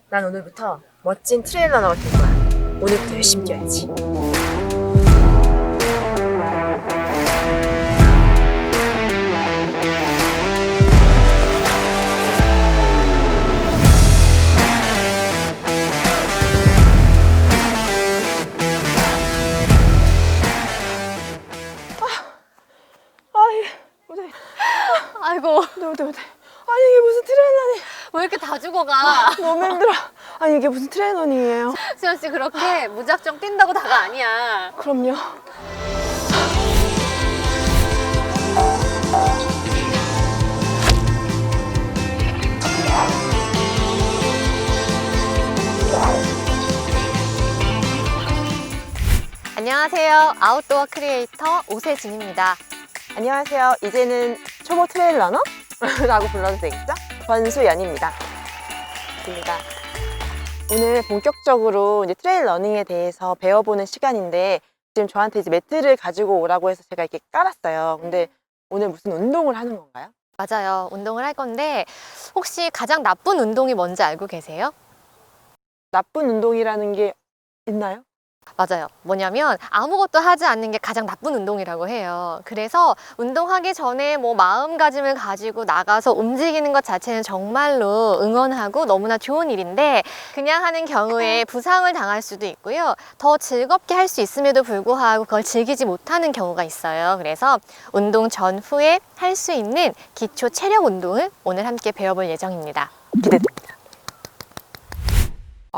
난 오늘부터 멋진 트레일 러너가 될 거야. 오늘부터 열심히 뛰어야지. 아이고, 네. 아니 이게 무슨 트레일러니? 왜 이렇게 다 죽어가? 너무 힘들어. 아니 이게 무슨 트레일러닝이에요? 수현 씨 그렇게 무작정 뛴다고 다가 아니야. 그럼요. 안녕하세요. 아웃도어 크리에이터 오세진입니다. 안녕하세요. 이제는 초보 트레일 러너? 라고 불러도 되겠죠? 권수연입니다. 오늘 본격적으로 이제 트레일 러닝에 대해서 배워보는 시간인데 지금 저한테 이제 매트를 가지고 오라고 해서 제가 이렇게 깔았어요. 근데 오늘 무슨 운동을 하는 건가요? 맞아요. 운동을 할 건데 혹시 가장 나쁜 운동이 뭔지 알고 계세요? 나쁜 운동이라는 게 있나요? 맞아요. 뭐냐면 아무것도 하지 않는 게 가장 나쁜 운동이라고 해요. 그래서 운동하기 전에 마음가짐을 가지고 나가서 움직이는 것 자체는 정말로 응원하고 너무나 좋은 일인데 그냥 하는 경우에 부상을 당할 수도 있고요. 더 즐겁게 할 수 있음에도 불구하고 그걸 즐기지 못하는 경우가 있어요. 그래서 운동 전후에 할 수 있는 기초 체력 운동을 오늘 함께 배워볼 예정입니다. 기대됩니다.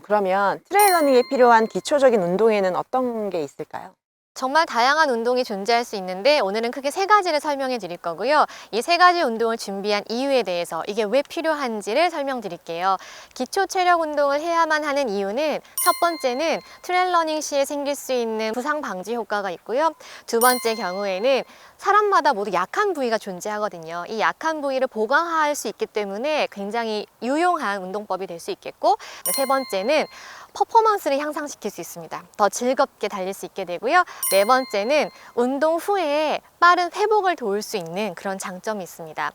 그러면 트레일 러닝에 필요한 기초적인 운동에는 어떤 게 있을까요? 정말 다양한 운동이 존재할 수 있는데 오늘은 크게 세 가지를 설명해 드릴 거고요. 이 세 가지 운동을 준비한 이유에 대해서 이게 왜 필요한지를 설명드릴게요. 기초 체력 운동을 해야만 하는 이유는 첫 번째는 트레일 러닝 시에 생길 수 있는 부상 방지 효과가 있고요. 두 번째 경우에는 사람마다 모두 약한 부위가 존재하거든요. 이 약한 부위를 보강할 수 있기 때문에 굉장히 유용한 운동법이 될 수 있겠고, 세 번째는 퍼포먼스를 향상시킬 수 있습니다. 더 즐겁게 달릴 수 있게 되고요. 네 번째는 운동 후에 빠른 회복을 도울 수 있는 그런 장점이 있습니다.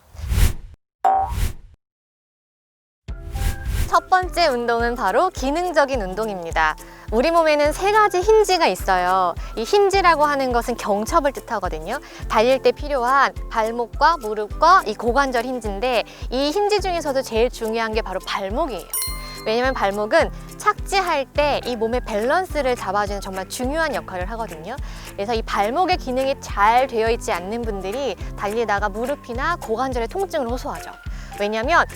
첫 번째 운동은 바로 기능적인 운동입니다. 우리 몸에는 세 가지 힌지가 있어요. 이 힌지라고 하는 것은 경첩을 뜻하거든요. 달릴 때 필요한 발목과 무릎과 이 고관절 힌지인데 이 힌지 중에서도 제일 중요한 게 바로 발목이에요. 왜냐면 발목은 착지할 때 이 몸의 밸런스를 잡아주는 정말 중요한 역할을 하거든요. 그래서 이 발목의 기능이 잘 되어 있지 않는 분들이 달리다가 무릎이나 고관절의 통증을 호소하죠. 왜냐면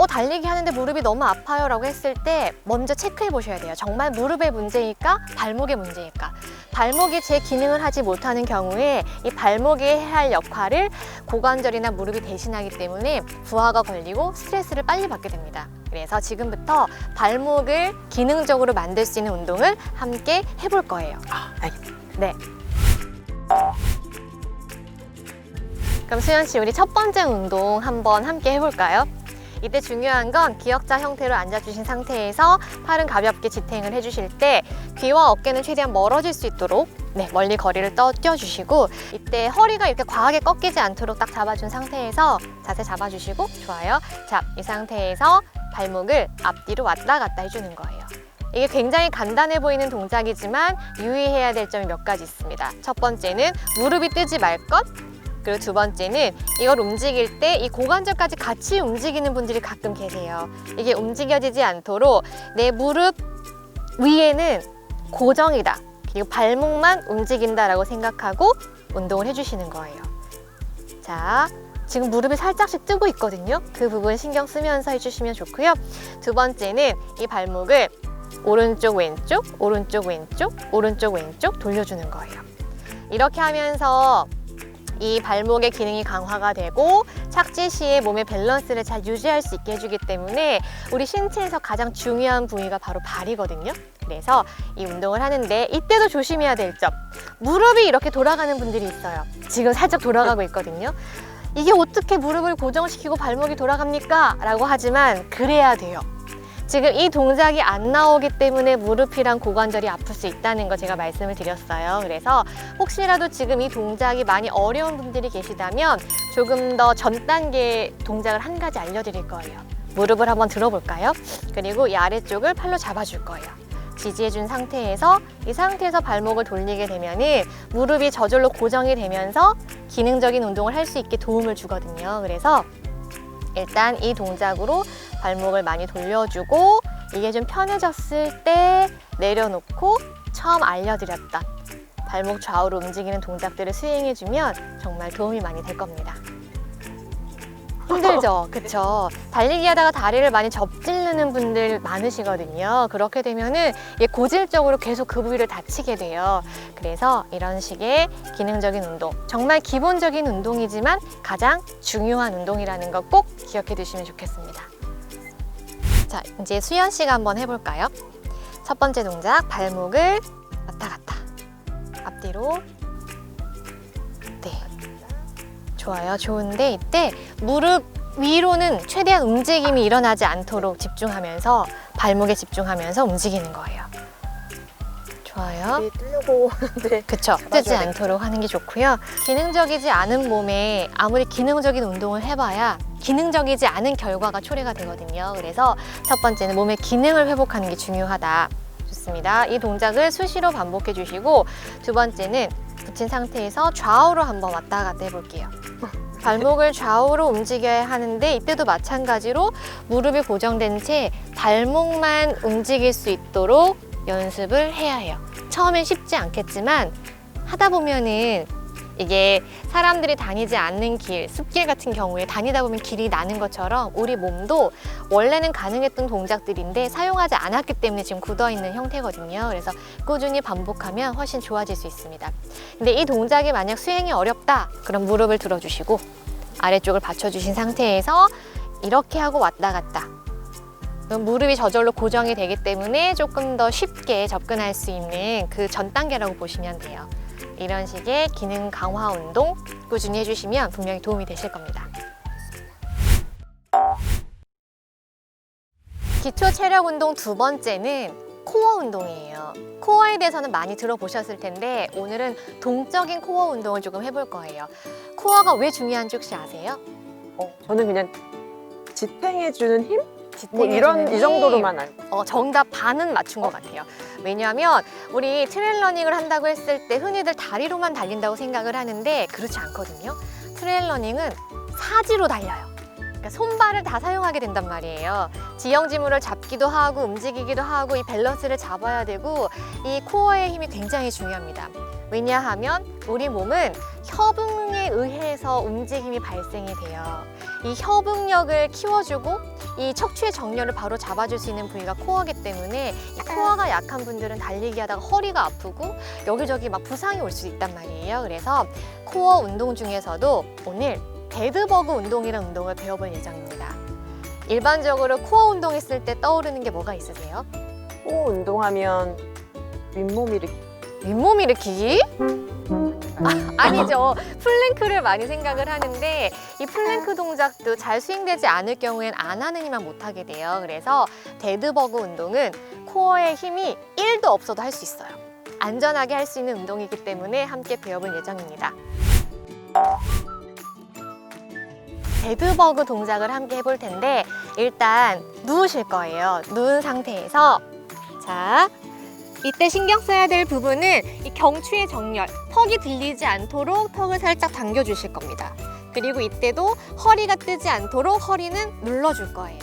달리기 하는데 무릎이 너무 아파요 라고 했을 때 먼저 체크해 보셔야 돼요. 정말 무릎의 문제일까? 발목의 문제일까? 발목이 제 기능을 하지 못하는 경우에 이 발목이 해야 할 역할을 고관절이나 무릎이 대신하기 때문에 부하가 걸리고 스트레스를 빨리 받게 됩니다. 그래서 지금부터 발목을 기능적으로 만들 수 있는 운동을 함께 해볼 거예요. 알겠습니다. 네. 그럼 수연 씨, 우리 첫 번째 운동 한번 함께 해볼까요? 이때 중요한 건 기역자 형태로 앉아주신 상태에서 팔은 가볍게 지탱을 해주실 때 귀와 어깨는 최대한 멀어질 수 있도록 멀리 거리를 띄워주시고 이때 허리가 이렇게 과하게 꺾이지 않도록 딱 잡아준 상태에서 자세 잡아주시고 좋아요. 자, 이 상태에서 발목을 앞뒤로 왔다 갔다 해주는 거예요. 이게 굉장히 간단해 보이는 동작이지만 유의해야 될 점이 몇 가지 있습니다. 첫 번째는 무릎이 뜨지 말 것. 그리고 두 번째는 이걸 움직일 때 이 고관절까지 같이 움직이는 분들이 가끔 계세요. 이게 움직여지지 않도록 내 무릎 위에는 고정이다. 그리고 발목만 움직인다라고 생각하고 운동을 해주시는 거예요. 자, 지금 무릎이 살짝씩 뜨고 있거든요. 그 부분 신경 쓰면서 해주시면 좋고요. 두 번째는 이 발목을 오른쪽 왼쪽, 오른쪽 왼쪽, 오른쪽 왼쪽 돌려주는 거예요. 이렇게 하면서 이 발목의 기능이 강화가 되고 착지 시에 몸의 밸런스를 잘 유지할 수 있게 해주기 때문에 우리 신체에서 가장 중요한 부위가 바로 발이거든요. 그래서 이 운동을 하는데 이때도 조심해야 될 점, 무릎이 이렇게 돌아가는 분들이 있어요. 지금 살짝 돌아가고 있거든요. 이게 어떻게 무릎을 고정시키고 발목이 돌아갑니까? 라고 하지만 그래야 돼요. 지금 이 동작이 안 나오기 때문에 무릎이랑 고관절이 아플 수 있다는 거 제가 말씀을 드렸어요. 그래서 혹시라도 지금 이 동작이 많이 어려운 분들이 계시다면 조금 더 전 단계 동작을 한 가지 알려드릴 거예요. 무릎을 한번 들어볼까요? 그리고 이 아래쪽을 팔로 잡아줄 거예요. 지지해준 상태에서 이 상태에서 발목을 돌리게 되면은 무릎이 저절로 고정이 되면서 기능적인 운동을 할 수 있게 도움을 주거든요. 그래서 일단 이 동작으로 발목을 많이 돌려주고 이게 좀 편해졌을 때 내려놓고 처음 알려드렸던 발목 좌우로 움직이는 동작들을 수행해주면 정말 도움이 많이 될 겁니다. 힘들죠? 그쵸? 달리기 하다가 다리를 많이 접질르는 분들 많으시거든요. 그렇게 되면은 고질적으로 계속 그 부위를 다치게 돼요. 그래서 이런 식의 기능적인 운동, 정말 기본적인 운동이지만 가장 중요한 운동이라는 거 꼭 기억해 두시면 좋겠습니다. 자, 이제 수연 씨가 한번 해볼까요? 첫 번째 동작, 발목을 왔다 갔다. 앞뒤로. 네. 좋아요. 좋은데 이때 무릎 위로는 최대한 움직임이 일어나지 않도록 집중하면서 발목에 집중하면서 움직이는 거예요. 좋아요. 이 뜨려고 하는데 그쵸. 뜨지 않도록 하는 게 좋고요. 기능적이지 않은 몸에 아무리 기능적인 운동을 해봐야 기능적이지 않은 결과가 초래가 되거든요. 그래서 첫 번째는 몸의 기능을 회복하는 게 중요하다. 좋습니다. 이 동작을 수시로 반복해 주시고 두 번째는 붙인 상태에서 좌우로 한번 왔다 갔다 해볼게요. 발목을 좌우로 움직여야 하는데 이때도 마찬가지로 무릎이 고정된 채 발목만 움직일 수 있도록 연습을 해야 해요. 처음엔 쉽지 않겠지만 하다 보면은 이게 사람들이 다니지 않는 길, 숲길 같은 경우에 다니다 보면 길이 나는 것처럼 우리 몸도 원래는 가능했던 동작들인데 사용하지 않았기 때문에 지금 굳어있는 형태거든요. 그래서 꾸준히 반복하면 훨씬 좋아질 수 있습니다. 근데 이 동작이 만약 수행이 어렵다, 그럼 무릎을 들어주시고 아래쪽을 받쳐주신 상태에서 이렇게 하고 왔다 갔다. 그럼 무릎이 저절로 고정이 되기 때문에 조금 더 쉽게 접근할 수 있는 그 전 단계라고 보시면 돼요. 이런 식의 기능 강화 운동 꾸준히 해주시면 분명히 도움이 되실 겁니다. 기초 체력 운동 두 번째는 코어 운동이에요. 코어에 대해서는 많이 들어보셨을 텐데 오늘은 동적인 코어 운동을 조금 해볼 거예요. 코어가 왜 중요한지 혹시 아세요? 저는 그냥 지탱해주는 힘? 지탱해주는 이 정도로만 알고. 정답 반은 맞춘 것 같아요. 왜냐하면 우리 트레일 러닝을 한다고 했을 때 흔히들 다리로만 달린다고 생각을 하는데 그렇지 않거든요. 트레일 러닝은 사지로 달려요. 그러니까 손발을 다 사용하게 된단 말이에요. 지형지물을 잡기도 하고 움직이기도 하고 이 밸런스를 잡아야 되고 이 코어의 힘이 굉장히 중요합니다. 왜냐하면 우리 몸은 협응에 의해서 움직임이 발생이 돼요. 이 협응력을 키워주고 이 척추의 정렬을 바로 잡아줄 수 있는 부위가 코어이기 때문에 이 코어가 약한 분들은 달리기 하다가 허리가 아프고 여기저기 막 부상이 올 수 있단 말이에요. 그래서 코어 운동 중에서도 오늘 데드버그 운동이라는 운동을 배워볼 예정입니다. 일반적으로 코어 운동했을 때 떠오르는 게 뭐가 있으세요? 코어 운동하면 윗몸 일으키기. 윗몸 일으키기? 아니죠. 플랭크를 많이 생각을 하는데 이 플랭크 동작도 잘 수행되지 않을 경우엔 안 하는 이만 못하게 돼요. 그래서 데드버그 운동은 코어의 힘이 1도 없어도 할 수 있어요. 안전하게 할 수 있는 운동이기 때문에 함께 배워볼 예정입니다. 데드버그 동작을 함께 해볼 텐데 일단 누우실 거예요. 누운 상태에서 자, 이때 신경 써야 될 부분은 이 경추의 정렬, 턱이 들리지 않도록 턱을 살짝 당겨주실 겁니다. 그리고 이때도 허리가 뜨지 않도록 허리는 눌러줄 거예요.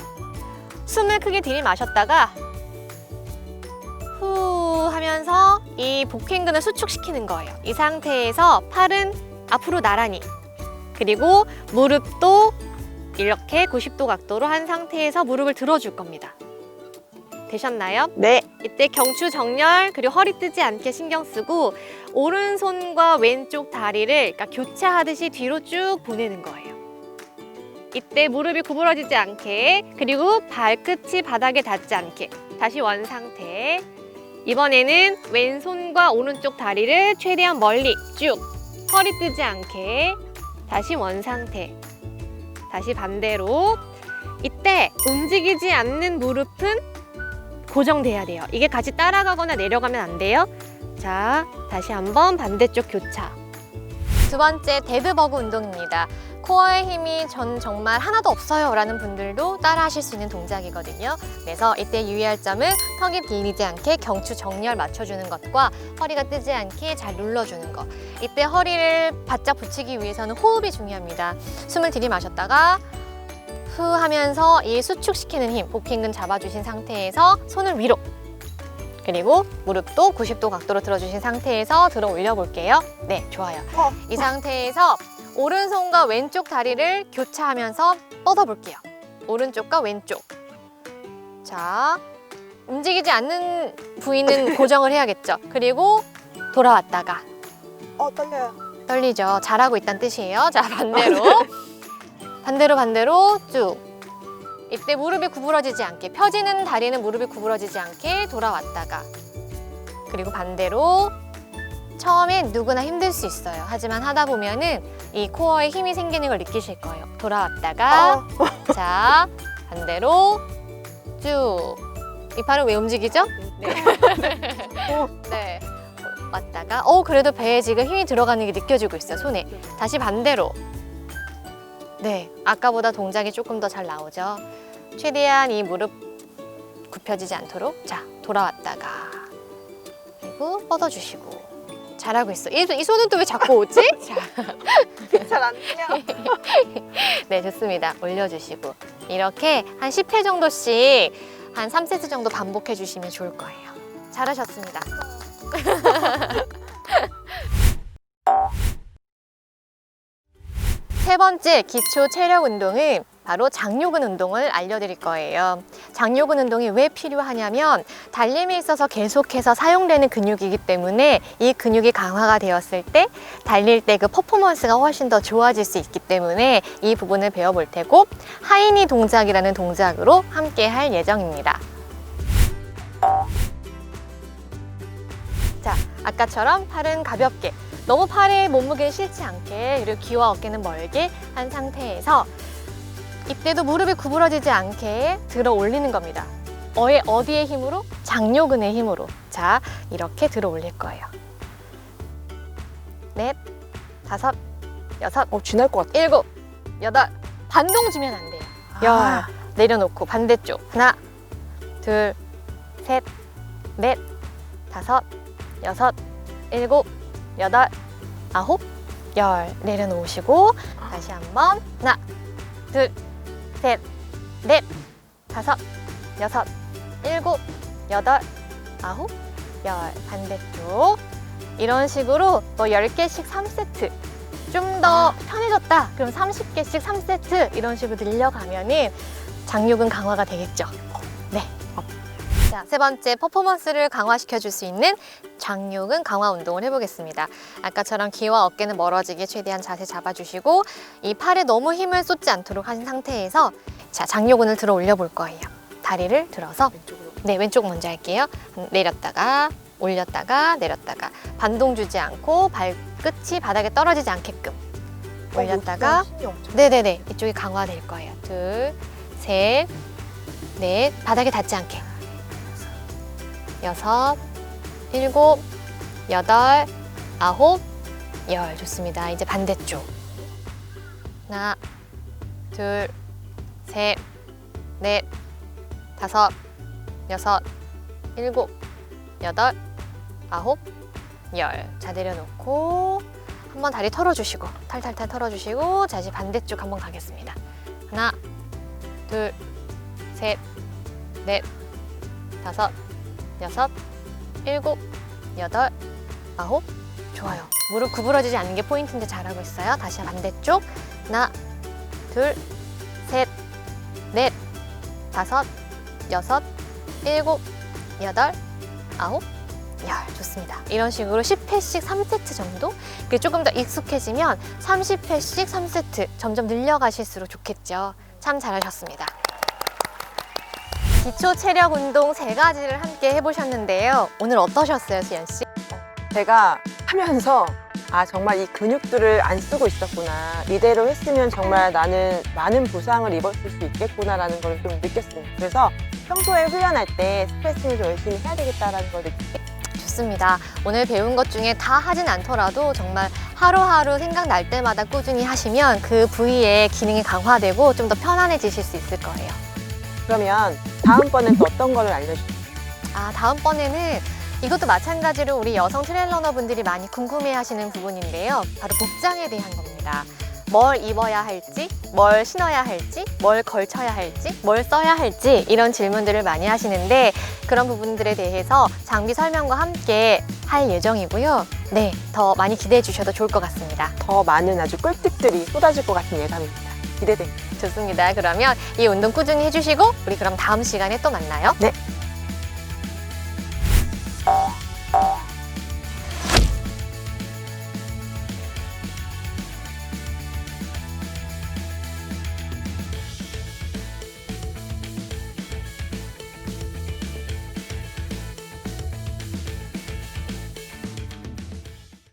숨을 크게 들이마셨다가 후 하면서 이 복행근을 수축시키는 거예요. 이 상태에서 팔은 앞으로 나란히, 그리고 무릎도 이렇게 90도 각도로 한 상태에서 무릎을 들어줄 겁니다. 되셨나요? 네. 이때 경추 정렬 그리고 허리 뜨지 않게 신경 쓰고 오른손과 왼쪽 다리를 그러니까 교차하듯이 뒤로 쭉 보내는 거예요. 이때 무릎이 구부러지지 않게 그리고 발끝이 바닥에 닿지 않게 다시 원 상태. 이번에는 왼손과 오른쪽 다리를 최대한 멀리 쭉 허리 뜨지 않게 다시 원 상태. 다시 반대로. 이때 움직이지 않는 무릎은 고정돼야 돼요. 이게 같이 따라가거나 내려가면 안 돼요. 자, 다시 한번 반대쪽 교차. 두 번째 데드버그 운동입니다. 코어의 힘이 전 정말 하나도 없어요 라는 분들도 따라 하실 수 있는 동작이거든요. 그래서 이때 유의할 점은 턱이 빌리지 않게 경추 정렬 맞춰주는 것과 허리가 뜨지 않게 잘 눌러주는 것. 이때 허리를 바짝 붙이기 위해서는 호흡이 중요합니다. 숨을 들이마셨다가 후 하면서 이 수축시키는 힘, 복행근 잡아주신 상태에서 손을 위로, 그리고 무릎도 90도 각도로 들어주신 상태에서 들어 올려 볼게요. 네, 좋아요. 이 상태에서 오른손과 왼쪽 다리를 교차하면서 뻗어 볼게요. 오른쪽과 왼쪽. 자, 움직이지 않는 부위는 고정을 해야겠죠. 그리고 돌아왔다가. 떨려요. 떨리죠. 잘하고 있다는 뜻이에요. 자, 반대로 쭉. 이때 무릎이 구부러지지 않게, 펴지는 다리는 무릎이 구부러지지 않게 돌아왔다가, 그리고 반대로. 처음엔 누구나 힘들 수 있어요. 하지만 하다 보면은 이 코어에 힘이 생기는 걸 느끼실 거예요. 돌아왔다가, 자, 반대로 쭉. 이 팔은 왜 움직이죠? 네. 네. 왔다가, 그래도 배에 지금 힘이 들어가는 게 느껴지고 있어요, 손에. 다시 반대로. 네, 아까보다 동작이 조금 더 잘 나오죠. 최대한 이 무릎 굽혀지지 않도록. 자, 돌아왔다가, 그리고 뻗어주시고. 잘하고 있어. 이 손은 또 왜 자꾸 오지? 자. 잘 안 돼요. 네, 좋습니다. 올려주시고. 이렇게 한 10회 정도씩 한 3세트 정도 반복해 주시면 좋을 거예요. 잘하셨습니다. 세 번째 기초 체력 운동은 바로 장요근 운동을 알려드릴 거예요. 장요근 운동이 왜 필요하냐면 달림에 있어서 계속해서 사용되는 근육이기 때문에 이 근육이 강화가 되었을 때 달릴 때 그 퍼포먼스가 훨씬 더 좋아질 수 있기 때문에 이 부분을 배워볼 테고, 하이니 동작이라는 동작으로 함께 할 예정입니다. 자, 아까처럼 팔은 가볍게, 너무 팔에 몸무게를 실지 않게, 그리고 귀와 어깨는 멀게 한 상태에서 이때도 무릎이 구부러지지 않게 들어 올리는 겁니다. 어디의 힘으로? 장요근의 힘으로. 자, 이렇게 들어 올릴 거예요. 넷, 다섯, 여섯, 쥐날 것 같아. 일곱, 여덟. 반동 주면 안 돼요. 열. 내려놓고 반대쪽. 하나, 둘, 셋, 넷, 다섯, 여섯, 일곱, 여덟, 아홉, 열. 내려놓으시고 다시 한번. 하나, 둘, 셋, 넷, 다섯, 여섯, 일곱, 여덟, 아홉, 열. 반대쪽. 이런 식으로 뭐 10개씩 3세트. 좀 더 편해졌다. 그럼 30개씩 3세트. 이런 식으로 늘려가면은 장요근 강화가 되겠죠. 네. 자, 세 번째, 퍼포먼스를 강화시켜 줄 수 있는 장요근 강화 운동을 해보겠습니다. 아까처럼 귀와 어깨는 멀어지게 최대한 자세 잡아주시고, 이 팔에 너무 힘을 쏟지 않도록 하신 상태에서, 자, 장요근을 들어 올려 볼 거예요. 다리를 들어서, 왼쪽으로. 네, 왼쪽 먼저 할게요. 내렸다가 올렸다가 내렸다가, 반동 주지 않고 발끝이 바닥에 떨어지지 않게끔 올렸다가, 네네네, 이쪽이 강화될 거예요. 둘, 셋, 넷, 바닥에 닿지 않게. 여섯, 일곱, 여덟, 아홉, 열. 좋습니다. 이제 반대쪽. 하나, 둘, 셋, 넷, 다섯, 여섯, 일곱, 여덟, 아홉, 열. 자, 내려놓고 한번 다리 털어주시고, 탈탈탈 털어주시고, 다시 반대쪽 한번 가겠습니다. 하나, 둘, 셋, 넷, 다섯, 여섯, 일곱, 여덟, 아홉. 좋아요. 무릎 구부러지지 않는 게 포인트인데 잘하고 있어요. 다시 반대쪽. 하나, 둘, 셋, 넷, 다섯, 여섯, 일곱, 여덟, 아홉, 열. 좋습니다. 이런 식으로 10회씩 3세트 정도? 그게 조금 더 익숙해지면 30회씩 3세트 점점 늘려가실수록 좋겠죠. 참 잘하셨습니다. 기초 체력 운동 3가지를 함께 해보셨는데요. 오늘 어떠셨어요, 수연 씨? 제가 하면서 정말 이 근육들을 안 쓰고 있었구나. 이대로 했으면 정말 나는 많은 부상을 입었을 수 있겠구나라는 걸 좀 느꼈습니다. 그래서 평소에 훈련할 때 스트레칭을 좀 열심히 해야 되겠다라는 걸 느끼게. 좋습니다. 오늘 배운 것 중에 다 하진 않더라도 정말 하루하루 생각날 때마다 꾸준히 하시면 그 부위의 기능이 강화되고 좀 더 편안해지실 수 있을 거예요. 그러면 다음번엔 또 어떤 거를 알려주세요? 다음번에는 이것도 마찬가지로 우리 여성 트레일러너 분들이 많이 궁금해 하시는 부분인데요. 바로 복장에 대한 겁니다. 뭘 입어야 할지, 뭘 신어야 할지, 뭘 걸쳐야 할지, 뭘 써야 할지 이런 질문들을 많이 하시는데 그런 부분들에 대해서 장비 설명과 함께 할 예정이고요. 네, 더 많이 기대해 주셔도 좋을 것 같습니다. 더 많은 아주 꿀팁들이 쏟아질 것 같은 예감입니다. 기대됩니다. 좋습니다. 그러면 이 운동 꾸준히 해주시고 우리 그럼 다음 시간에 또 만나요. 네,